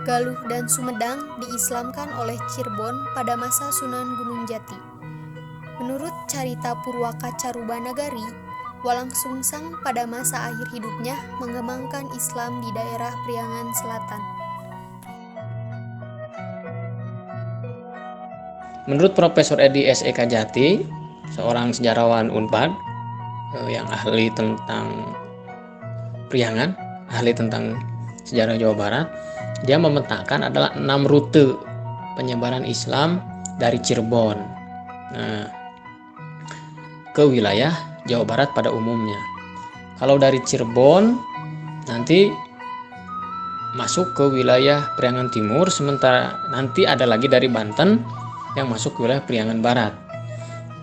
Galuh dan Sumedang diislamkan oleh Cirebon pada masa Sunan Gunung Jati. Menurut carita Purwaka Carubanagari, Walang Sungsang pada masa akhir hidupnya mengembangkan Islam di daerah Priangan Selatan. Menurut Profesor Edi S.E.K. Jati, seorang sejarawan Unpad yang ahli tentang Priangan, ahli tentang sejarah Jawa Barat, dia memetakan adalah 6 rute penyebaran Islam dari Cirebon ke wilayah Jawa Barat pada umumnya. Kalau dari Cirebon nanti masuk ke wilayah Priangan Timur, sementara nanti ada lagi dari Banten yang masuk ke wilayah Priangan Barat.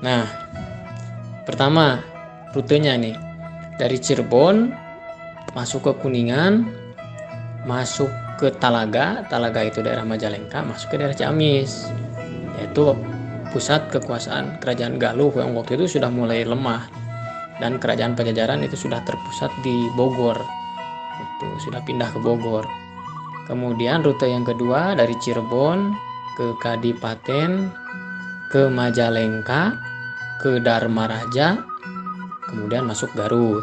Nah, pertama rutenya nih dari Cirebon masuk ke Kuningan, masuk ke Talaga itu daerah Majalengka, masuk ke daerah Ciamis, yaitu pusat kekuasaan kerajaan Galuh yang waktu itu sudah mulai lemah dan kerajaan Pajajaran itu sudah terpusat di Bogor, itu sudah pindah ke Bogor. Kemudian rute yang kedua dari Cirebon ke Kadipaten, ke Majalengka, ke Dharma Raja, kemudian masuk Garut.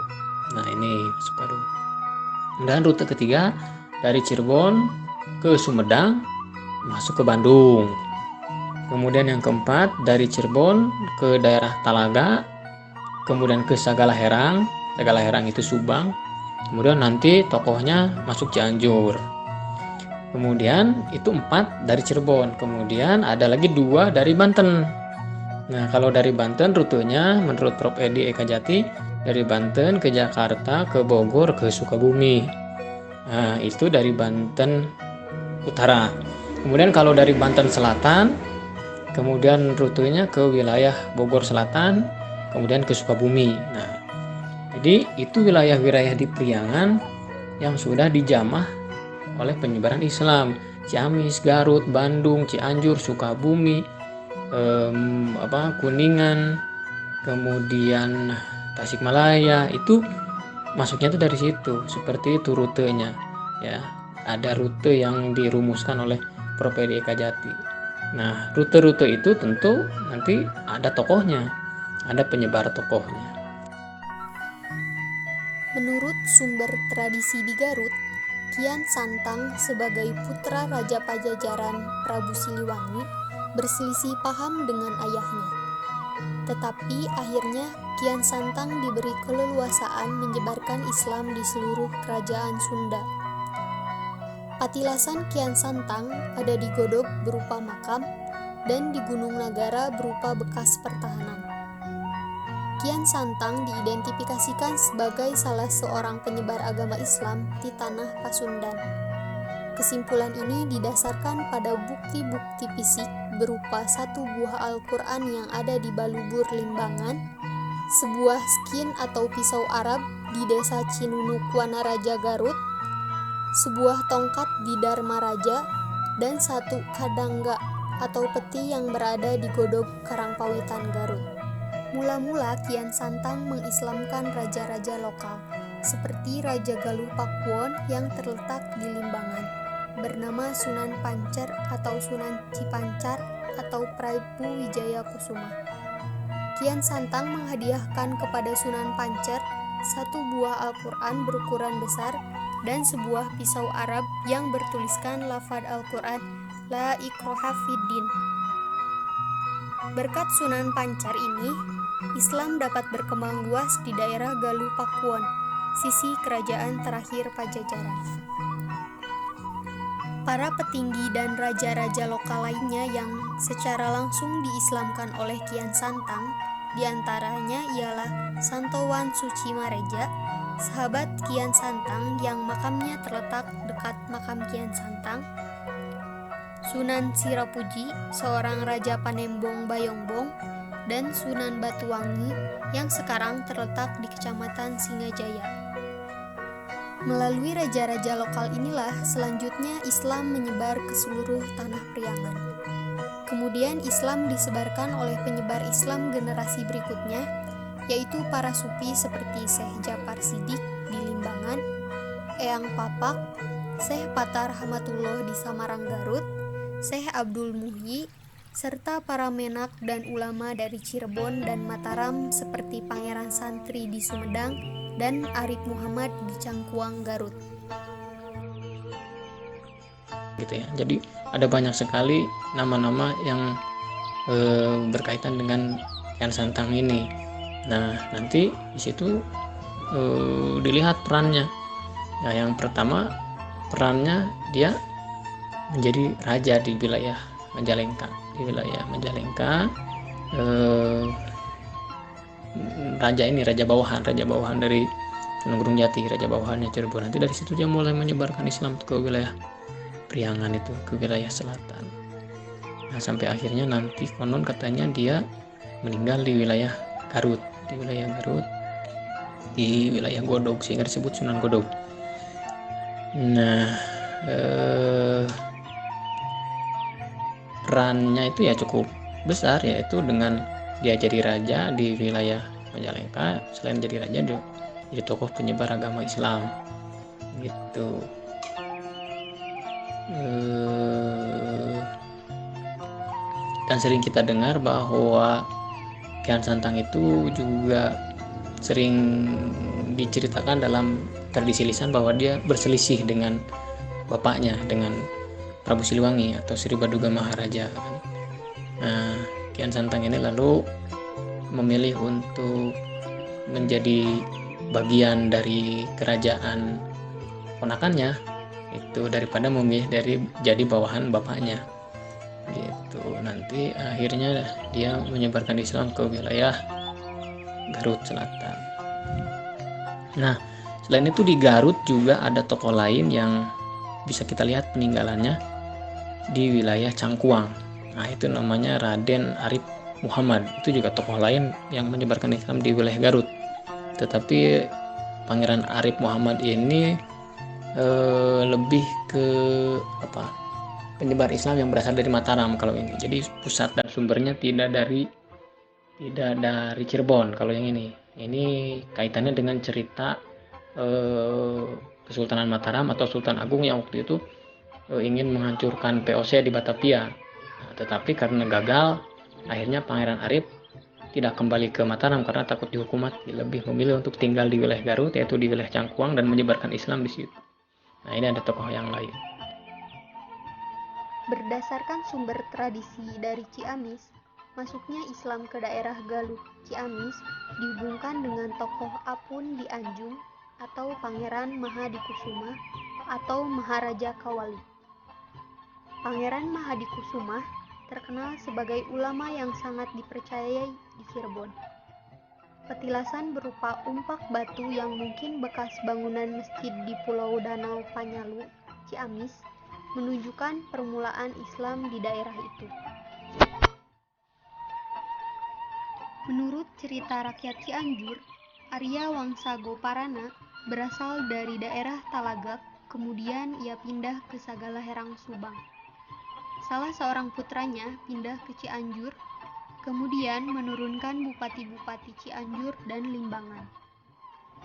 Nah ini masuk Garut. Dan rute ketiga dari Cirebon ke Sumedang, masuk ke Bandung. Kemudian yang keempat dari Cirebon ke daerah Talaga, kemudian ke Sagalaherang itu Subang. Kemudian nanti tokohnya masuk Cianjur. Kemudian itu 4 dari Cirebon. Kemudian ada lagi 2 dari Banten. Nah kalau dari Banten rutenya menurut Prof. Edi Eka Jati dari Banten ke Jakarta, ke Bogor, ke Sukabumi. Nah itu dari Banten Utara. Kemudian kalau dari Banten Selatan, kemudian rutenya ke wilayah Bogor Selatan, kemudian ke Sukabumi. Nah jadi itu wilayah-wilayah di Priangan yang sudah dijamah oleh penyebaran Islam. Ciamis, Garut, Bandung, Cianjur, Sukabumi, Kuningan, kemudian Tasikmalaya, itu masuknya itu dari situ. Seperti itu rutenya ya. Ada rute yang dirumuskan oleh Prof. Edi Eka Jati. Nah rute-rute itu tentu nanti ada tokohnya, ada penyebar tokohnya. Menurut sumber tradisi di Garut, Kian Santang sebagai putra Raja Pajajaran Prabu Siliwangi berselisih paham dengan ayahnya. Tetapi akhirnya Kian Santang diberi keleluasaan menyebarkan Islam di seluruh kerajaan Sunda. Patilasan Kian Santang ada di Godog berupa makam dan di Gunung Nagara berupa bekas pertahanan. Kian Santang diidentifikasikan sebagai salah seorang penyebar agama Islam di tanah Pasundan. Kesimpulan ini didasarkan pada bukti-bukti fisik berupa 1 buah Al-Quran yang ada di Balubur Limbangan, sebuah skin atau pisau Arab di desa Cinunuk Wanaraja Garut, sebuah tongkat di Dharma Raja, dan 1 kadangga atau peti yang berada di Godog Karangpawitan Garut. Mula-mula Kian Santang mengislamkan raja-raja lokal, seperti Raja Galuh Pakuwon yang terletak di Limbangan, bernama Sunan Pancer atau Sunan Cipancar atau Prabu Wijaya Kusuma. Kian Santang menghadiahkan kepada Sunan Pancer 1 buah Al-Quran berukuran besar dan sebuah pisau Arab yang bertuliskan lafaz Al-Quran La Ikraha Fiddin. Berkat Sunan Pancar ini, Islam dapat berkembang luas di daerah Galuh Pakuwon, sisi kerajaan terakhir Pajajaran. Para petinggi dan raja-raja lokal lainnya yang secara langsung diislamkan oleh Kian Santang, diantaranya ialah Santowan Sucimareja, sahabat Kian Santang yang makamnya terletak dekat makam Kian Santang, Sunan Sirapuji, seorang raja Panembong Bayongbong, dan Sunan Batuwangi yang sekarang terletak di Kecamatan Singajaya. Melalui raja-raja lokal inilah selanjutnya Islam menyebar ke seluruh tanah Priangan. Kemudian Islam disebarkan oleh penyebar Islam generasi berikutnya, yaitu para sufi seperti Syekh Japar Siddiq di Limbangan, Eyang Papak, Syekh Patar Rahmatullah di Samarang, Garut, Syekh Abdul Muhyi, serta para menak dan ulama dari Cirebon dan Mataram seperti Pangeran Santri di Sumedang dan Arif Muhammad di Cangkuang, Garut. Gitu ya. Jadi ada banyak sekali nama-nama yang berkaitan dengan Kian Santang ini. Nah, nanti di situ dilihat perannya. Nah, yang pertama perannya dia menjadi raja di wilayah Majalengka. Di wilayah Majalengka, raja bawahan dari Gunung Jati, raja bawahannya Cirebon. Nanti dari situ dia mulai menyebarkan Islam ke wilayah Priangan itu, ke wilayah selatan. Nah, sampai akhirnya nanti konon katanya dia meninggal di wilayah Garut, di wilayah Godog, sehingga disebut Sunan Godog. Nah, perannya itu ya cukup besar, yaitu dengan dia jadi raja di wilayah Majalengka. Selain jadi raja, dia jadi tokoh penyebar agama Islam gitu. Dan sering kita dengar bahwa Kian Santang itu juga sering diceritakan dalam tradisi lisan bahwa dia berselisih dengan bapaknya, dengan Prabu Siliwangi atau Sri Baduga Maharaja. Nah, Kian Santang ini lalu memilih untuk menjadi bagian dari kerajaan ponakannya itu daripada memilih dari jadi bawahan bapaknya gitu. Nanti akhirnya dia menyebarkan Islam ke wilayah Garut Selatan. Nah, selain itu di Garut juga ada tokoh lain yang bisa kita lihat peninggalannya di wilayah Cangkuang. Nah, itu namanya Raden Arif Muhammad. Itu juga tokoh lain yang menyebarkan Islam di wilayah Garut. Tetapi Pangeran Arif Muhammad ini lebih ke penyebar Islam yang berasal dari Mataram kalau ini. Jadi pusat dan sumbernya tidak dari Cirebon kalau yang ini. Ini kaitannya dengan cerita Kesultanan Mataram atau Sultan Agung yang waktu itu ingin menghancurkan VOC di Batavia. Nah, tetapi karena gagal, akhirnya Pangeran Arif tidak kembali ke Mataram karena takut dihukum mati. Lebih memilih untuk tinggal di wilayah Garut, yaitu di wilayah Cangkuang, dan menyebarkan Islam di situ. Nah, ini ada tokoh yang lain. Berdasarkan sumber tradisi dari Ciamis, masuknya Islam ke daerah Galuh Ciamis dihubungkan dengan tokoh Apun di Anjung atau Pangeran Mahadikusuma atau Maharaja Kawali. Pangeran Mahadikusuma terkenal sebagai ulama yang sangat dipercayai di Cirebon. Petilasan berupa umpak batu yang mungkin bekas bangunan masjid di Pulau Danau Panyalu, Ciamis, menunjukkan permulaan Islam di daerah itu. Menurut cerita rakyat Cianjur, Arya Wangsa Goparana berasal dari daerah Talagak, kemudian ia pindah ke Sagalaherang, Subang. Salah seorang putranya pindah ke Cianjur, kemudian menurunkan bupati-bupati Cianjur dan Limbangan.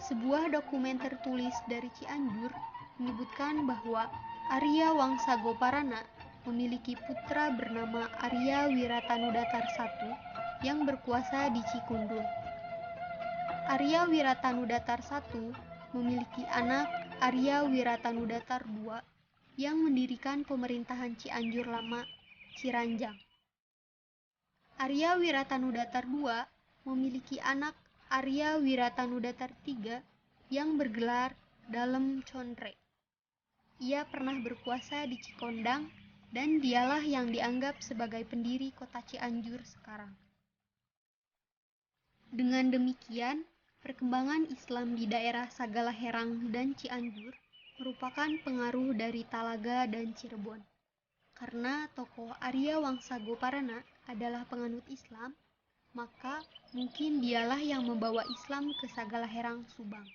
Sebuah dokumen tertulis dari Cianjur menyebutkan bahwa Arya Wangsa Goparana memiliki putra bernama Arya Wiratanudatar I yang berkuasa di Cikundul. Arya Wiratanudatar I memiliki anak Arya Wiratanudatar II yang mendirikan pemerintahan Cianjur Lama, Ciranjang. Arya Wiratanudatar II memiliki anak Arya Wiratanudatar III yang bergelar Dalem Condre. Ia pernah berkuasa di Cikondang dan dialah yang dianggap sebagai pendiri kota Cianjur sekarang. Dengan demikian, perkembangan Islam di daerah Sagalaherang dan Cianjur merupakan pengaruh dari Talaga dan Cirebon. Karena tokoh Arya Wangsa Goparana adalah penganut Islam, maka mungkin dialah yang membawa Islam ke Sagalaherang, Subang.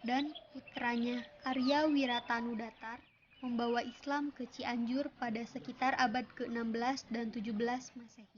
Dan putranya Arya Wiratanudatar membawa Islam ke Cianjur pada sekitar abad ke-16 dan 17 Masehi.